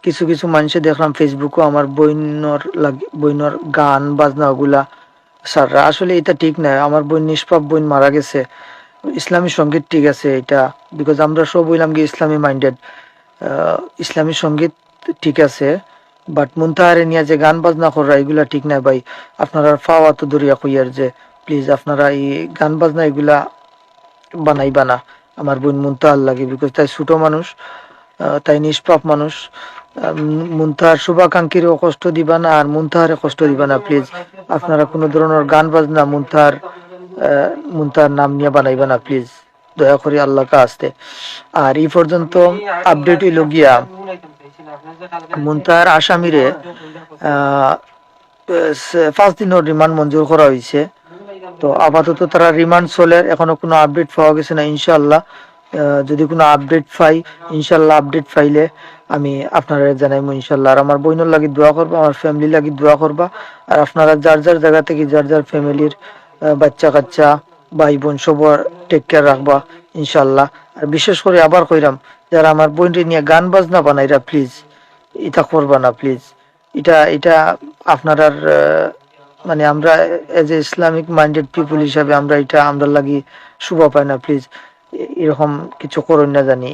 কিছু কিছু মানুষে দেখলাম ফেসবুকও আমার বইনর গান বাজনা ওগুলা স্যাররা, আসলে এটা ঠিক নয়। আমার বোন নিষ্পাপ বোন মারা গেছে, ইসলামী সঙ্গীত ঠিক আছে এটা, বিকজ আমরা সব হইলাম কি ইসলামী মাইন্ডেড। ইসলামী সঙ্গীত ঠিক আছে, বাট মুনতাহারে নিয়ে যে গান বাজনা করা এগুলা ঠিক নাই ভাই। আপনারা ফাওয়া তো দরিয়া কইয়ার যে প্লিজ আপনারা এই গান বাজনা এগুলা বানাইবা না আমার বোন মুনতাহার লাগে, বিকজ তাই ছোট মানুষ, তাই নিষ্পাপ মানুষ। মুনতাহার শুভাকাঙ্ক্ষীরও কষ্ট দিবা না, আর মুনতাহারে কষ্ট দিবা না প্লিজ। আপনারা কোনো ধরনের গান বাজনা মুনতাহার নাম নিয়ে বানাইবা না প্লিজ, দয়া করে আল্লাহ কা আসতে। আর এই পর্যন্ত আপডেট হইল গিয়া মুনতাহার আসামিরে 5 দিনের রিমান্ড মঞ্জুর করা হয়েছে। তো আপাতত তারা রিমান্ড চলে, এখনো কোনো আপডেট পাওয়া গেছে না। ইনশাল্লাহ যদি কোনো আপডেট পাই, ইনশাল্লাহ আপডেট পাইলে আমি আপনারা জানাইবো ইনশাল্লাহ। আর আমার বোনের লাগি দোয়া করবা, আমার ফ্যামিলি লাগি দোয়া করবা। আর আপনারা যার যার জায়গা থেকে যার যার ফ্যামিলির বাচ্চা কাচ্চা ভাই বোন সবার টেক কেয়ার রাখবা ইনশাল্লাহ। আর বিশেষ করে আবার কইরাম, যারা আমার বোনটি নিয়ে গান বাজনা বানাইরা প্লিজ এটা করবা না প্লিজ। এটা এটা আপনার মানে আমরা এজ এ ইসলামিক মাইন্ডেড পিপুল হিসাবে আমরা এটা আমরা লাগি শুভ পাই না প্লিজ। এরকম কিছু করুন না জানি।